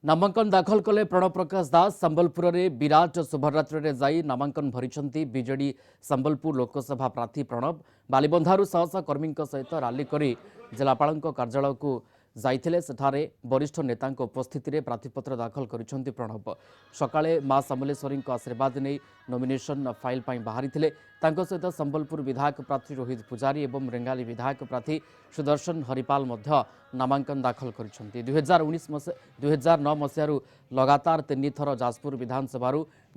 नामांकन दाखल कले प्रणव प्रकाश दास संबलपुर में विराट शोभायात्रा जाई नामांकन भरी बीजेडी संबलपुर लोकसभा प्रार्थी प्रणव बालीबंधारू सहसा कर्मी सहित राली कर जिलापाल कार्यालय को जाइथिले सेठारे वरिष्ठ नेता उपस्थित में प्रार्थीपत्र दाखल करिसेंति प्रणव सकाळे मां समलेश्वरी आशीर्वाद नहीं नॉमिनेशन फाइल बाहरी सहित संबलपुर विधायक प्रार्थी रोहित पुजारी और रेंगाली विधायक प्रार्थी सुदर्शन हरिपाल नामांकन दाखल करिसेंति 2009 मसीह लगातार 3 थर जाजपुर विधानसभा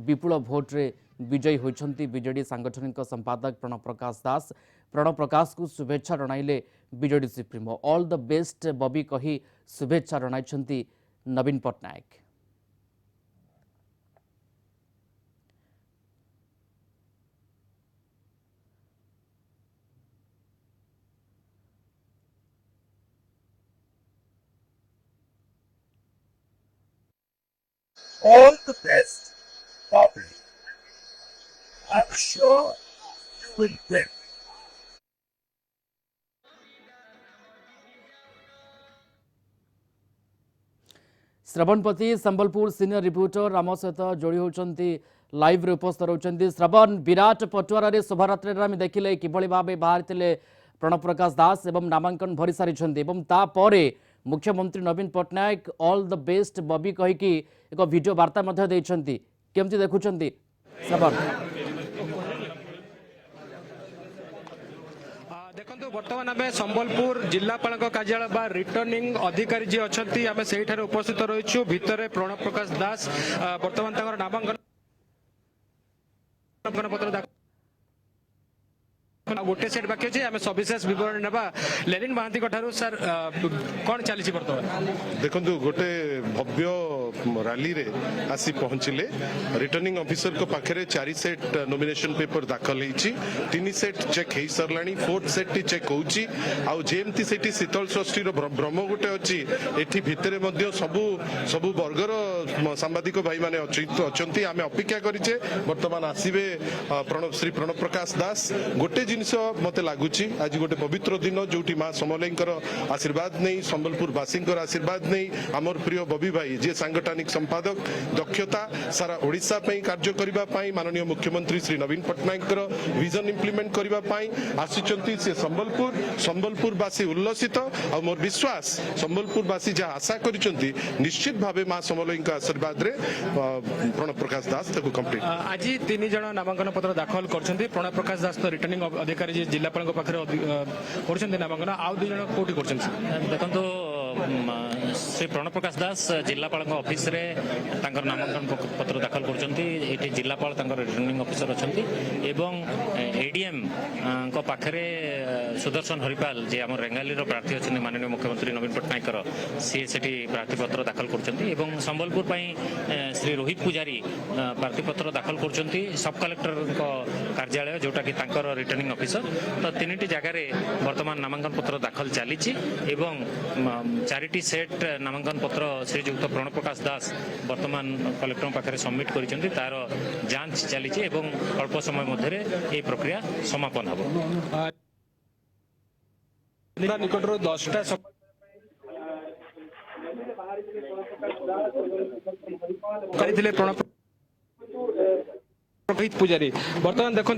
विपुल भोट्रे विजयी होइछंती बीजेडी सांगठनिक संपादक प्रणव प्रकाश को शुभेच्छा जणाइले BJD supremo all the best Bobby कही शुभेच्छा जणाइछंती Naveen Patnaik. All the best, Bobby. I'm sure you will win. Shravanpati Sambalpur senior reporter आम सहित जोड़ी होती लाइव रे उपस्थित होती। श्रवण विराट पटुआर शोभायात्रा आम देखिले किभली भाव बाहरी प्रणव प्रकाश दास एवं नामांकन भरी सारी मुख्यमंत्री Naveen Patnaik all the best Bobby कहीकि एक वीडियो वार्ता केमती देखुंट श्रवण? देखो बर्तमान आम संबलपुर जिलापाल कार्यालय बा रिटर्निंग अधिकारी जी अच्छा आम से उपस्थित रही भितर प्रणव प्रकाश दास बर्तमान नामांकन पत्र गोटे सेट बाकी अच्छे आम सविशेष बरण ना लेनिन महांती सर कौन चली बर्तमान देखो गोटे भव्य रैली रे आसी पहुंचले रिटर्निंग ऑफिसर को पाखे 4 सेट नॉमिनेशन पेपर दाखल होती 3 सेट चेक हो सरला 4th सेट टी चेक होची आउ जेमती सेठी शीतल षष्ठी ब्रह्म गोटे अच्छी एठी भितरे मध्य सबु सबु वर्गर सांबादिक भाई माने अछंती आमे अपेक्षा करिचे बर्तमान आसीबे श्री प्रणव प्रकाश दास गोटे जिनिस मते लागुची आज गोटे पवित्र दिन जोटी मां समलेंकर आशीर्वाद नहीं संबलपुर वासींकर आशीर्वाद नहीं आमर प्रिय बबी भाई जे सांगठनिक संपादक दक्षता सारा ओडिशा पई कार्य करिबा पई माननीय मुख्यमंत्री श्री नवीन पट्टनायकर विजन इंप्लीमेंट करिबा पई आसीचंती से संबलपुर वासी उल्लसित आ मोर विश्वास संबलपुर वासी जा आशा करिचंती निश्चित भावे मां समलेंकर आशीर्वाद रे प्रणव प्रकाश दास तको कंप्लीट आज 3 जण नामांकन पत्र दाखल करछंती प्रणव प्रकाश दास तो रिटर्निंग अधिकारी जी जिलापाल पाखे कर नामांकन आउ 2 जण कोठी करछन देखो श्री प्रणव प्रकाश दास जिलापाल ऑफिस रे नामांकन पत्र दाखल कर जिलापाल रिटर्निंग ऑफिसर अच्छा एवं एडीएम को पाखे सुदर्शन हरिपाल जे आम रेंगाली प्रार्थी अच्छे माननीय मुख्यमंत्री नवीन पट्टनायकर सी प्रार्थीपत्र दाखल कर संबलपुर श्री रोहित पुजारी प्रार्थीपत्र दाखल कर सब कलेक्टर कार्यालय जोटा कि रिटर्निंग ऑफिसर तो 3 जगह वर्तमान नामांकन पत्र दाखल चली 4टी सेट नामांकन पत्र श्रीजुक्त प्रणव प्रकाश दास वर्तमान कलेक्टर पाखे सबमिट कर तार जांच चली अल्प समय मध्य ये प्रक्रिया समापन हम निकट 10टा रोहित पुजारी बर्तमान देखु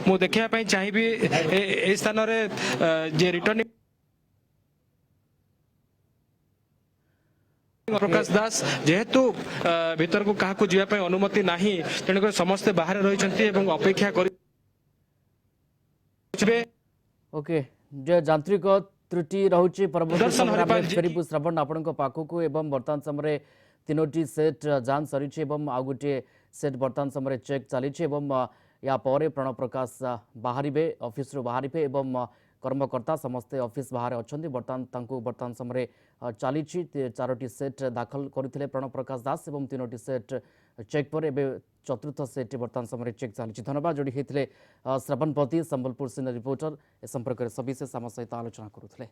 मु देखा चाहिए स्थान जे रिटर्निंग प्रकाश दास जेहेतु भीतर को क्या जावाई अनुमति नहीं तेणुक समस्ते बाहर रही अपेक्षा कर ओके यांत्रिक त्रुटि रहुची परवर्ती समय फेरबू श्रवण आपण पाखक एवं वर्तमान समय 3टी सेट जांच सरी आउ गोटे सेट वर्तमान समय चेक चली या पर प्रणव प्रकाश बाहर ऑफिस बाहर कर्मकर्ता समस्ते ऑफिस बाहर अच्छा वर्तमान समय चली 4टी सेट दाखल करते प्रणव प्रकाश दास एवं 3टी सेट चेक पर एवं 4थ सेट वर्तमान समय चेक चली। धन्यवाद जोड़ी होते श्रवणपति संबलपुर सीनियर रिपोर्टर ए संपर्क में सविशेष आम सहित आलोचना करुले।